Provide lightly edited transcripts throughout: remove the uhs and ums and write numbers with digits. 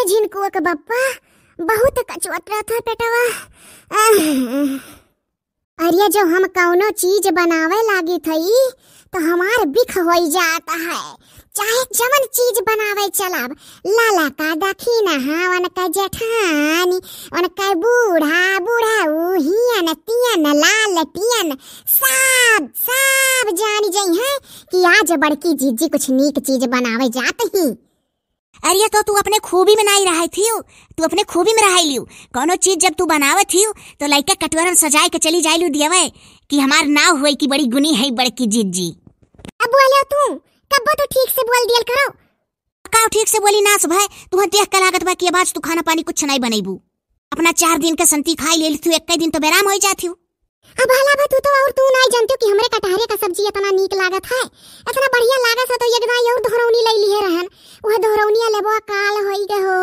झिनकुआ का बप्पा बहुत कचवत रहा था पेटवा। अरे जो हम कौनो चीज बनावे लागी थई तो हमार बिख हो जाता है। चाहे जवन चीज बनावे चलब, लाला का दखीना वन का जेठानी वन का बूढ़ा बूढ़ाऊ हियन तियन लाल टियन सब सब जानी जाई है कि आज बड़की जीजी कुछ नीक चीज बनावे जात ही। अरे तो तू अपने खूबी में नहीं रही थी, तू अपने खूबी में रही लियो। कोनो चीज जब तू बनावे थी तो लइका कटोरा में सजाए के चली जाइलू दियवे कि हमार नाव हुई कि बड़ी गुनी है बड़की जीजी। अब बोले तू कब तो ठीक से बोल दियल करो। का ठीक से बोली ना सुबह तू देख के लागत बा कि आज तू खाना पानी कुछ नहीं बनैबू। अपना 4 दिन के संती खाई ले तू, एक दिन तो बेराम हो जाती। अब हला बा तू तो और तू नहीं जानते कि हमरे कटहरे का सब्जी इतना नीक लागत है, इतना बढ़िया लागत है तो एकदम और धरौनी ले लिए रहन। वह धरौनिया लेबो काल होई गे हो।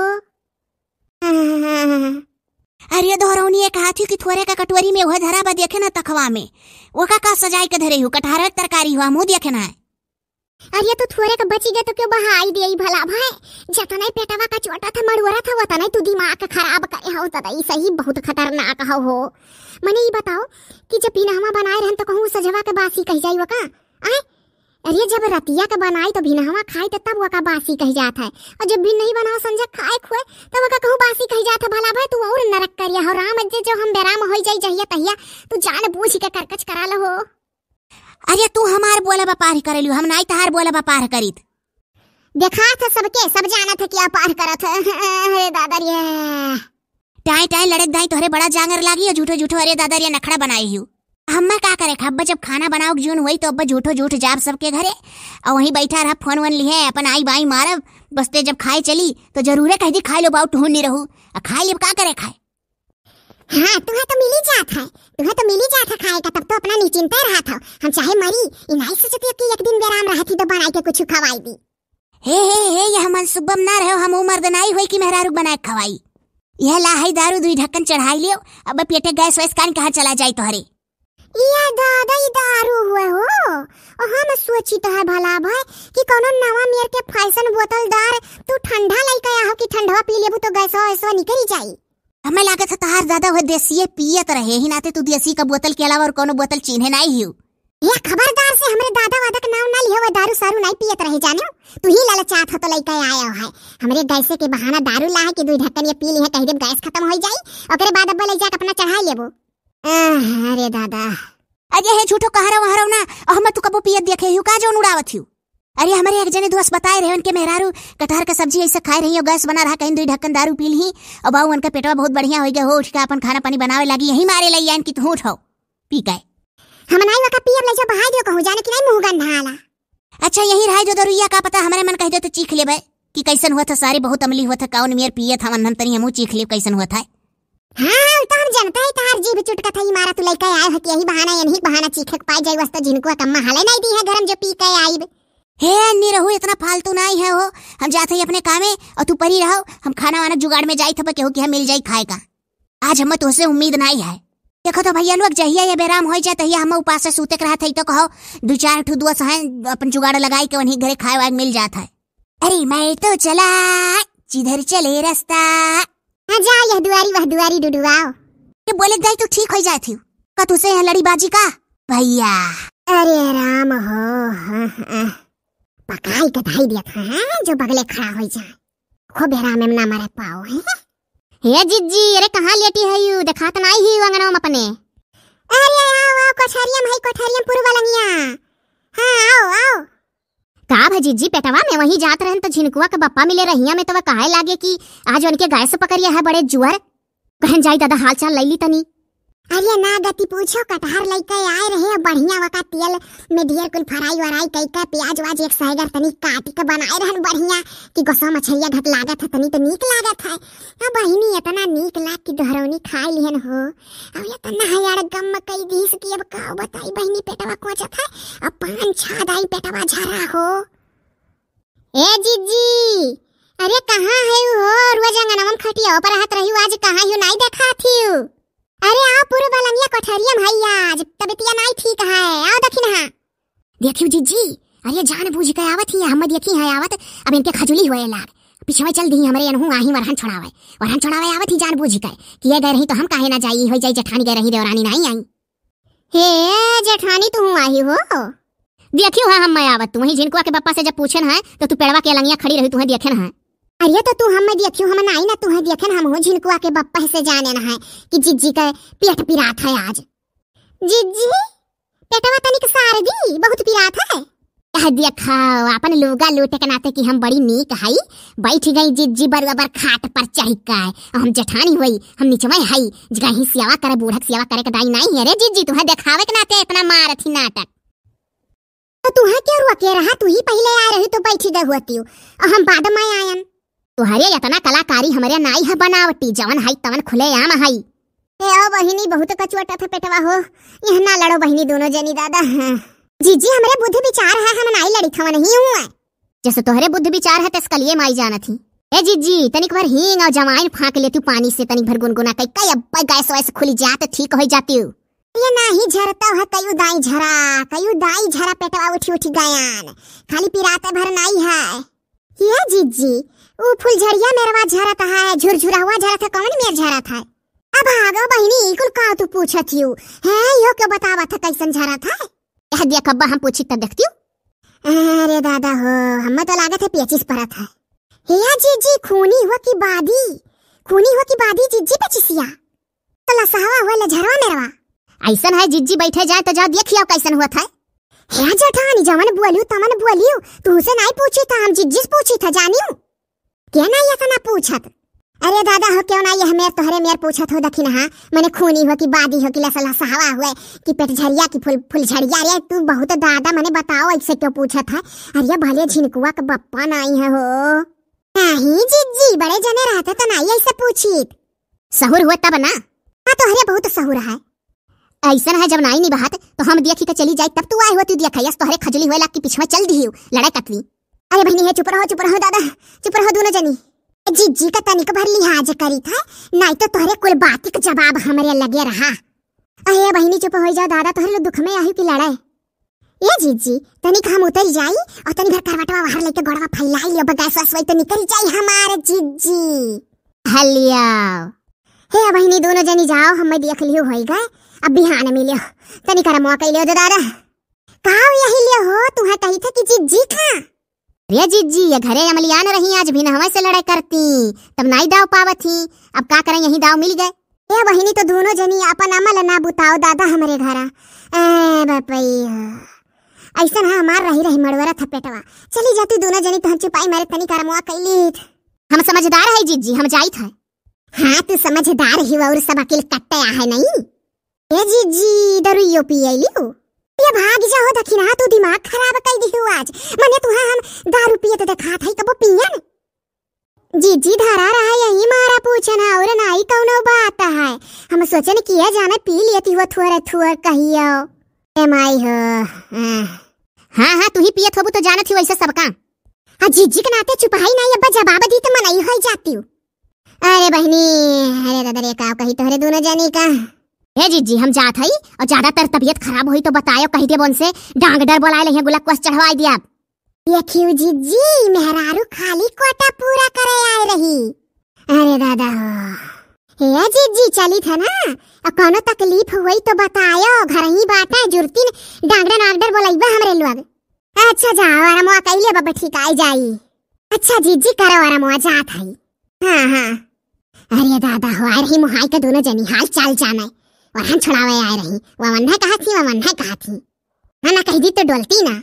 अरे धरौनी कहा थी कि थोड़े का कटोरी में वह धरा बा देखे ना तखवा में वो का सजाई के धरे हो कटहरे तरकारी हुआ मुंह देखे ना। अरे तो थोड़े का बची गए तो क्यों बहाई दे भला भाई। जतना पेटवा का छोटा था मड़ुआ था वतना तू दिमाग खराब करे हो तदई सही बहुत खतरनाक हो। मने ये बताओ कि जब भिनहवा बनाए रहन तो कहूँ सजवा के बासी कह जाई वका आए। अरे जब रतिया के बनाई तो भिनहवा खाए तो तब वका बासी कह जात है, और जब भी नहीं बनाओ संझा खाए खुए तब वका कहूँ बासी कह जात है। भला भाई तू और नरक करिया हो राम जो हम बेराम हो जाई जहिया तहिया तू जान बूझ के करकच करा लो हो। अरे तू हमार बोला बापार करेलू, हम नहीं तहार बोला बापार करीत। देखा था सबके सब जाना था क्या पार करत है। अरे दादा रे टाई टाई लड़क दाई तोहरे बड़ा जांगर लागी और झूठो झूठो अरे दादा रे नखड़ा बनाई हूँ। हम्मा का करे खब्बा जब खाना बनाओ जून हुई तो अब्बा झूठो झूठ जाब सबके घरे और वहीं बैठा रहा फोन वन लिए अपन आई बाई मारब बसते जब खाए चली तो जरूर कह दी खाई लो बाऊ ढूंढ नहीं रहू खाई अब का करे खाए। हाँ तुम्हें तो मिली जात है, तुम्हें तो मिली जात है खाए का, तब तो अपना निश्चिंत रहा था। हम चाहे मरी नहीं सोचती कि एक दिन बेराम रहा थी तो बनाई के कुछ खवाई दी। हे यह मन सुबम ना रहो हम उमर नहीं हुई कि मेहरारू बनाए खवाई। यह लाही दारू 2 ढक्कन चढ़ाई लियो अब पेटे गैस वैस कान कहाँ चला जाए तोहरे। ये दादा ही दारू हुए हो और हम सोची तो है भला भाई कि कोनो नवा मेर के फैशन बोतलदार तू ठंडा लइका हो कि ठंडा पी लेबू तो गैस वैस निकल जाई। हमें लागत है तहार ज्यादा हो देसी पियत रहे ही नाते तू देसी का बोतल के अलावा और कोनो बोतल चिन्हे नहीं हो। ये खबरदार से हमरे दादा वादा का नाम ना लियो, दारू सारू नहीं पियत रहे जानो। तू ही ललचात हो तो लइका आया है हमरे गैसे के बहाना दारू ला है कि 2 ढक्कन ये पी ली है कहीं जब गैस खत्म हो जाई ओकरे बाद अब्बा ले जाके अपना चढ़ा लेबो। अरे दादा अजय है झूठो कह रहा हूं ना हम तू कबो पियत देखे हूं का जो उड़ावत हूं। अरे हमारे एक जने दोस्त बताए रहे उनके मेहरारू कटहर का सब्जी ऐसे खाए रही और गैस बना रहा कहीं 2 ढक्कन दारू पी ली और बाऊ उनका पेटवा बहुत बढ़िया हो गया हो उठ के अपन खाना पानी बनावे लगी यही मारे लई यान कि तू उठो पी गए। हम नहीं वका पियब ले जो बहाई दियो कहूं जाने कि नहीं मुंह गंधाला। अच्छा यही रहा जो दरुइया का पता हमारे मन कह दे तो चीख लेबे कि कैसन हुआ था सारी बहुत अमली हुआ था कौन मेर पियत हम तनी हमू चीख ले कैसन हुआ था। हां तो हम जानता है तार जीभ चुटका था मारा तू लइका आए हो कि यही बहाना चीखे पाई जाई वस्ता जिनको कम्मा हाले नहीं दी है गरम जो पी के आई। हे अन्नी रहू इतना फालतू नहीं है हो हम जाते ही अपने कामे और तू परी रहो हम खाना वाना जुगाड़ में जाई था केहू कि हम मिल जाई खाएगा। आज हम तुझसे उम्मीद नहीं है। देखो तो भैया लोग जहिया ये बेराम हो जाए तहिया हम उपास से सूते रहा था तो कहो 2-4 ठू दुआ है अपन जुगाड़ लगाई के वहीं घरे खाए वाए मिल जाता है। अरे मैं तो चला जिधर चले रास्ता जा यह दुआरी वह दुआरी डुडुआओ ये बोले जाए तो ठीक हो जाए थी का तुझसे यहाँ लड़ीबाजी का भैया। अरे राम हो पकाई कधाई दिया था जो बगले खड़ा हो जाए खो बेरा में ना मरे पाओ है। हे जिज्जी अरे कहाँ लेटी है यू दिखात नहीं ही अंगना में अपने। अरे आओ कोठरिया में कोठरिया पुरवलंगिया हां आओ का भाई जिज्जी पेटवा में वही जात रहन तो झिनकुआ के बप्पा मिले रहिया में तो वह काहे लागे कि आज उनके गाय से पकड़िया है बड़े जुअर कहन जाई दादा हाल चाल लैली तनी। अरे ना गति पूछो कटहर लइका आए रहे बढ़िया वका तेल में ढेर कुल फ्राई वराई कई का प्याज वाज एक सैगर तनी काट के बनाए रहन बढ़िया कि गोसा मछलिया घट लागत है तनी तो नीक लागत है। अब बहिनी इतना नीक लाग कि दोहरौनी खाई लिहन हो अब ये तना यार गम कई दिस की अब का बताई बहिनी पेटवा कोचत है अब 5-6 दाई पेटवा झरा हो। ए जीजी अरे कहां है हो रोज अंगनवन खटिया पर हाथ रही आज कहां हो नहीं देखा थी। अरे आओ पूरे बलनिया कोठरिया भैया आज तबियतिया नहीं ठीक है आओ देखी ना देखियो जीजी अरे जान बूझ के आवत ही हम देखी है आवत अब इनके खजुली होए लाग पिछवे चल दी हमरे अनहु आही वरहन छोड़ावे आवत ही जान बूझ के कि ये गए रही तो हम काहे ना जाई हो जाई जेठानी गए रही देवरानी नहीं आई। हे जेठानी तू आई हो? देखियो है हम मैं आवत तू वही झिनकुआ के पप्पा से जब पूछन है तो तू पेड़वा के अलंगिया खड़ी रही तुम्हें देखन है। अरे तो तू हमें देखियो हम आई ना तुम्हें देखन हम हो झिनकुआ के पप्पा से जाने ना है कि जिज्जी का पेट पिरात है आज। जिज्जी पेटवा तनिक सारदी बहुत पिरात है। कह देखा अपन लोगा लूटे के नाते कि हम बड़ी नीक हई बैठ गई जिज्जी बराबर खाट पर चढ़ के हम जेठानी हुई हम नीचवे हई जगह सेवा करे बूढ़क सेवा करे के दाई नहीं है रे जिज्जी तुम्हें दिखावे के नाते इतना मारत ही नाटक। तो तुम्हें क्या रुआ के रहा तू ही पहले आ रही तो बैठी गई होती और हम बाद में आयन। तुहरे इतना कलाकारी हमारे नाई है बनावटी जवन हई तवन खुले आम हई। ए बहिनी बहुत कचुआटा था पेटवा हो यह ना लड़ो बहिनी दोनों जनी दादा। जीजी हमारे बुद्ध विचार है हम नाई लड़ी खवा नहीं हुआ जैसे तोहरे बुद्ध विचार है तस कलिए माई जाना थी। ए जीजी तनिक भर हींग और जवाइन फाँक लेती पानी से तनिक भर गुनगुना कई अब्बा गैस वैस खुली जा तो ठीक हो जाती हूँ। ये नहीं झरता है कयू दाई झरा पेटवा उठी उठी गयान खाली पिराते भर नहीं है। ये जीजी वो फुलझड़िया मेरवा झरत है झुरझुरा हुआ झरत है कौन मेर झरत है। अब आगो बहिनी कुल का तू पूछत हियो है यो क्यों बतावा था कैसन झरत है। कह दिया कब्बा हम पूछी तब देखती हूँ। अरे दादा हो हमें तो लागत है पेचिस परत है। हे जीजी खूनी हुआ की बादी जीजी पेचिसिया तो लसहवा हुआ लझरवा मेरवा ऐसन है जिज्जी बैठे जाए तो जा देखियो कैसन हुआ था। हे जेठानी जवन बोलियो तमन बोलियो तुमसे नहीं पूछी था हम जिज्जी से पूछी था जानियो क्या नहीं ऐसा ना पूछत। अरे दादा हो क्यों ना ये मेर तोहरे मेर पूछत हो दखिन हा मैंने खूनी हो कि बादी हो कि लसला सहावा हुए कि पेट झरिया की फुल झड़िया रे तू बहुत दादा मैंने बताओ ऐसे क्यों पूछत है। अरे भले झिनकुआ का बप्पा नहीं है हो नहीं जिज्जी बड़े जने रहते तो नहीं ऐसे पूछित सहूर हुआ तब ना। हाँ तोहरे बहुत सहूर है ऐसा है जब नाई नहीं बहात तो हम देखी के चली जाए तब तू आए होती देखा यस तोहरे खजली हुए लाग की पिछवा चल दी लड़ाई कटवी। अरे बहनी है चुप रहो दादा चुप रहो दोनों जनी। जिज्जी का तनिक भर लिहाज करी था नहीं तो तोहरे कुल बात का जवाब हमारे लगे रहा। अरे बहनी चुप हो जाओ दादा तोहरे दुख में आई की लड़ाई। ये जिज्जी तनिक हम उतर जाई और तनिक घर करवटवा बाहर लेके गोड़वा फैलाई लियो बगैस वसवई तो निकल जाई हमारे जिज्जी हलिया। हे बहनी दोनों जनी जाओ हम देख लियो होई गए अब बिहान मिलियो तनिक मौका लियो दादा कहा यही लियो हो तुम्हें कही था कि जिज्जी का। रे जिज्जी ये घरे अमलियान रही आज भी हमें से लड़ाई करती तब नहीं दाव पावत थी अब का करें यही दाव मिल गए। ये बहिनी तो दोनों जनी अपन अमल ना बुताओ दादा हमारे घरा बापई ऐसा है हमार रही मड़वरा था पेटवा चली जाती दोनों जनी तो हम चुपाई मेरे तनी करमुआ कैली। हम समझदार है जिज्जी हम जाई था। हाँ तू समझदार ही और सब अकेले कट्टे है नहीं। ये जिज्जी दरुइयो पियली ये भाग जाओ दखिना तू दिमाग खराब कर दी आज मने तुहा हम दारू पिए तो देखा था कबो पियन। जीजी धरा रहा यही मारा पूछना और नाई कौनो बात है हम सोचन किया जाना पी लेती हुआ थुअर कहियो ए माई हो। हाँ तू ही पियत होबू तो जानत ही वैसे सबका। हाँ जिज्जी के नाते चुपाई नहीं अब जवाब दी तो मनाई हो जाती हूँ। अरे बहनी अरे दादा रे का कही तोहरे दोनों जानी का। हे जिज्जी हम जात हई और ज्यादातर तबीयत खराब हुई तो बतायो कही दे बोन से डांग डर बोलाए ले गुलक्वस चढ़वाई दिया। ये क्यों जिज्जी मेहरारू खाली कोटा पूरा करे आए रही। अरे दादा हे जिज्जी चली था ना और कोनो तकलीफ हुई तो बतायो घर ही बात है जुर्ती डांगडर नागडर बोलाइबा हमरे लोग। अच्छा जाओ आराम कैले बाबा ठीक आई जाई। अच्छा जिज्जी करो आराम जात हई। हाँ अरे दादा हो आ रही मुहाई के दोनों जनी हाल चाल जाना और हम छुड़ावे आए रही वह वन्ना कहा थी हाँ ना कही दी तो डोलती ना।